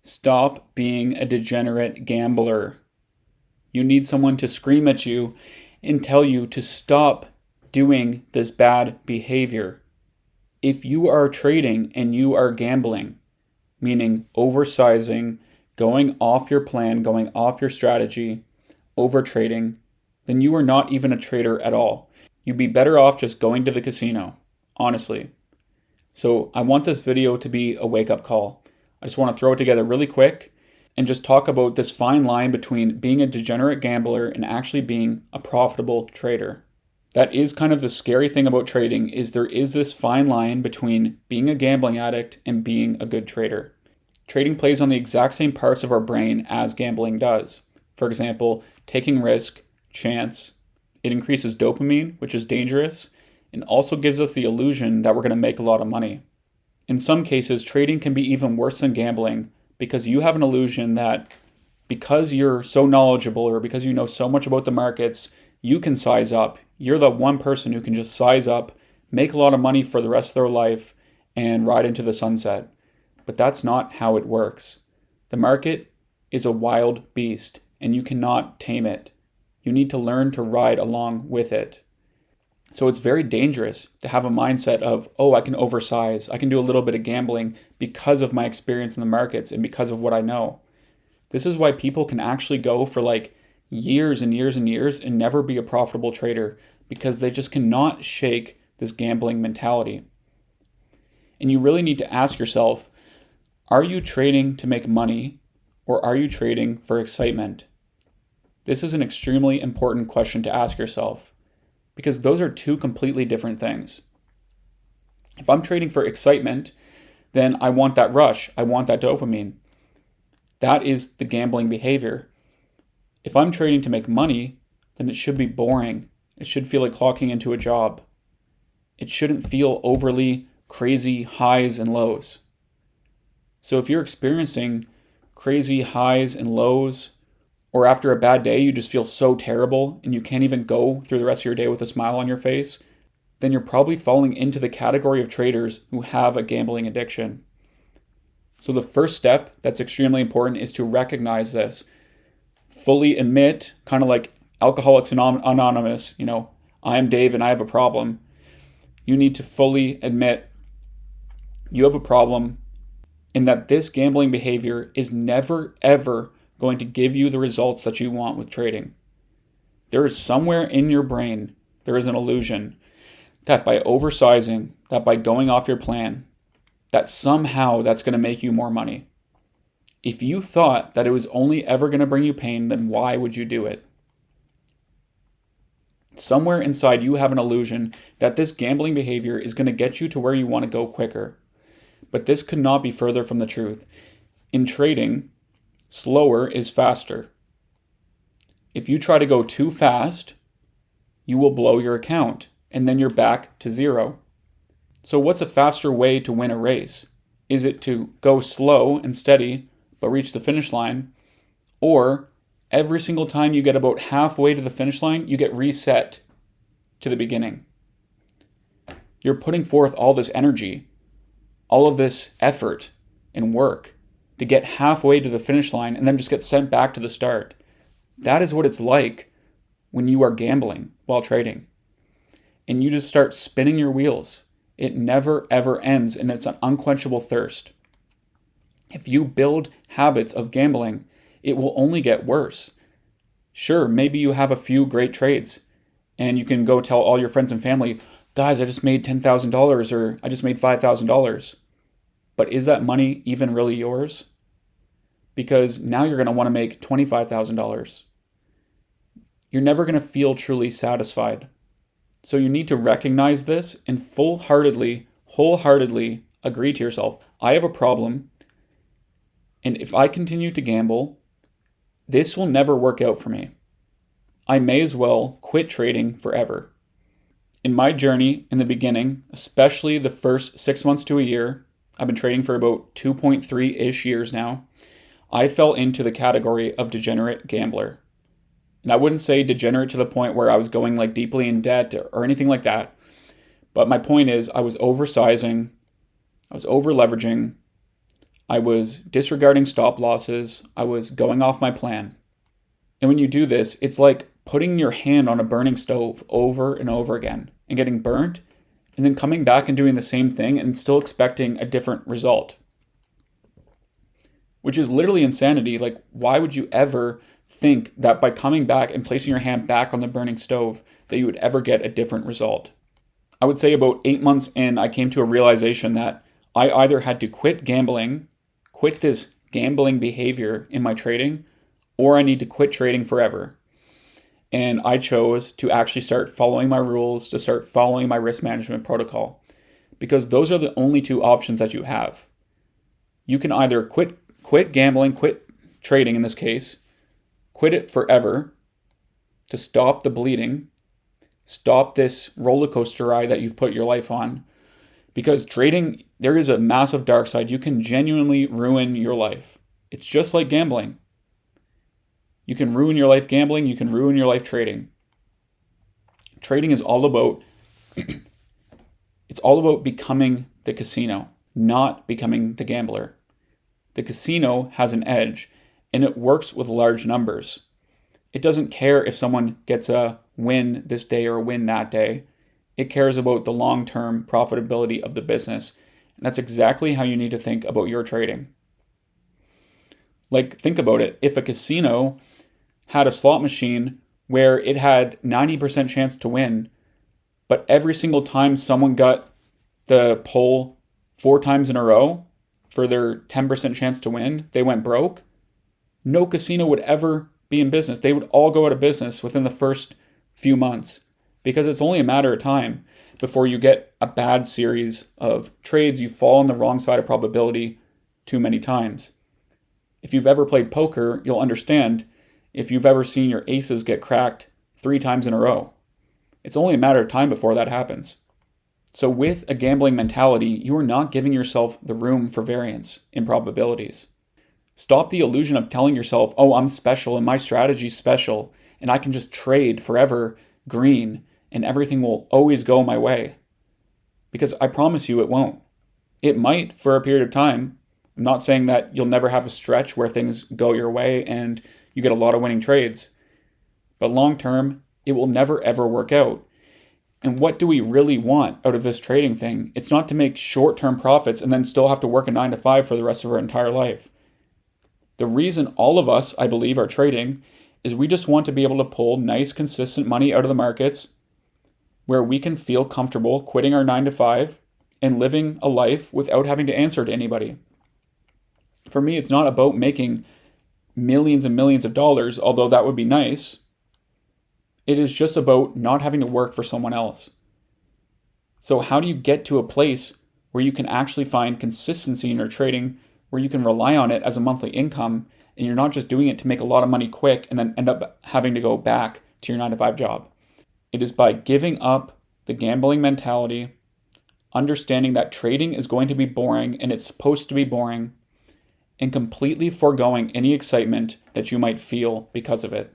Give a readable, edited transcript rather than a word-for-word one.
Stop being a degenerate gambler. You need someone to scream at you and tell you to stop doing this bad behavior. If you are trading and you are gambling, meaning oversizing, going off your plan, going off your strategy, over trading, then you are not even a trader at all. You'd be better off just going to the casino, honestly. So I want this video to be a wake-up call. I just want to throw it together really quick and just talk about this fine line between being a degenerate gambler and actually being a profitable trader. That is kind of the scary thing about trading, is there is this fine line between being a gambling addict and being a good trader. Trading plays on the exact same parts of our brain as gambling does. For example, taking risk, chance. It increases dopamine, which is dangerous, and also gives us the illusion that we're going to make a lot of money. In some cases, trading can be even worse than gambling because you have an illusion that because you're so knowledgeable or because you know so much about the markets, you can size up. You're the one person who can just size up, make a lot of money for the rest of their life, and ride into the sunset. But that's not how it works. The market is a wild beast, and you cannot tame it. You need to learn to ride along with it. So it's very dangerous to have a mindset of, oh, I can oversize, I can do a little bit of gambling because of my experience in the markets and because of what I know. This is why people can actually go for like years and years and years and never be a profitable trader, because they just cannot shake this gambling mentality. And you really need to ask yourself, are you trading to make money or are you trading for excitement? This is an extremely important question to ask yourself, because those are two completely different things. If I'm trading for excitement, then I want that rush. I want that dopamine. That is the gambling behavior. If I'm trading to make money, then it should be boring. It should feel like clocking into a job. It shouldn't feel overly crazy highs and lows. So if you're experiencing crazy highs and lows, or after a bad day, you just feel so terrible and you can't even go through the rest of your day with a smile on your face, then you're probably falling into the category of traders who have a gambling addiction. So the first step that's extremely important is to recognize this. Fully admit, kind of like Alcoholics Anonymous, I am Dave and I have a problem. You need to fully admit you have a problem and that this gambling behavior is never, ever going to give you the results that you want with trading. There is somewhere in your brain, there is an illusion that by oversizing, that by going off your plan, that somehow that's going to make you more money. If you thought that it was only ever going to bring you pain, then why would you do it? Somewhere inside you have an illusion that this gambling behavior is going to get you to where you want to go quicker. But this could not be further from the truth. In trading, slower is faster. If you try to go too fast, you will blow your account and then you're back to zero. So what's a faster way to win a race? Is it to go slow and steady but reach the finish line? Or every single time you get about halfway to the finish line, you get reset to the beginning? You're putting forth all this energy, all of this effort and work to get halfway to the finish line and then just get sent back to the start. That is what it's like when you are gambling while trading. And you just start spinning your wheels. It never ever ends, and it's an unquenchable thirst. If you build habits of gambling, it will only get worse. Sure, maybe you have a few great trades and you can go tell all your friends and family, guys, I just made $10,000 or I just made $5,000. But is that money even really yours? Because now you're going to want to make $25,000. You're never going to feel truly satisfied. So you need to recognize this and wholeheartedly agree to yourself, I have a problem, and if I continue to gamble, this will never work out for me. I may as well quit trading forever. In my journey in the beginning, especially the first 6 months to a year, I've been trading for about 2.3-ish years now, I fell into the category of degenerate gambler. And I wouldn't say degenerate to the point where I was going like deeply in debt or anything like that. But my point is I was oversizing, I was over leveraging, I was disregarding stop losses. I was going off my plan. And when you do this, it's like putting your hand on a burning stove over and over again and getting burnt, and then coming back and doing the same thing and still expecting a different result, which is literally insanity. Like, why would you ever think that by coming back and placing your hand back on the burning stove that you would ever get a different result? I would say about 8 months in, I came to a realization that I either had to quit gambling, quit this gambling behavior in my trading, or I need to quit trading forever. And I chose to actually start following my rules, to start following my risk management protocol, because those are the only two options that you have. You can either quit gambling, quit trading in this case, quit it forever to stop the bleeding, stop this roller coaster ride that you've put your life on. Because trading, there is a massive dark side. You can genuinely ruin your life. It's just like gambling. You can ruin your life gambling, you can ruin your life trading. Trading is all about it's all about becoming the casino, not becoming the gambler. The casino has an edge, and it works with large numbers. It doesn't care if someone gets a win this day or a win that day. It cares about the long-term profitability of the business. And that's exactly how you need to think about your trading. Like, think about it. If a casino had a slot machine where it had 90% chance to win, but every single time someone got the pull 4 times in a row for their 10% chance to win, they went broke, no casino would ever be in business. They would all go out of business within the first few months, because it's only a matter of time before you get a bad series of trades. You fall on the wrong side of probability too many times. If you've ever played poker, you'll understand. If you've ever seen your aces get cracked 3 times in a row, it's only a matter of time before that happens. So with a gambling mentality, you are not giving yourself the room for variance in probabilities. Stop the illusion of telling yourself, oh, I'm special and my strategy's special and I can just trade forever green and everything will always go my way. Because I promise you it won't. It might for a period of time. I'm not saying that you'll never have a stretch where things go your way and you get a lot of winning trades. But long term, it will never ever work out. And what do we really want out of this trading thing? It's not to make short-term profits and then still have to work a 9 to 5 for the rest of our entire life. The reason all of us, I believe, are trading is we just want to be able to pull nice, consistent money out of the markets where we can feel comfortable quitting our 9 to 5 and living a life without having to answer to anybody. For me, it's not about making millions and millions of dollars, although that would be nice. It is just about not having to work for someone else. So how do you get to a place where you can actually find consistency in your trading, where you can rely on it as a monthly income, and you're not just doing it to make a lot of money quick and then end up having to go back to your 9 to 5 job? It is by giving up the gambling mentality, understanding that trading is going to be boring and it's supposed to be boring, and completely foregoing any excitement that you might feel because of it.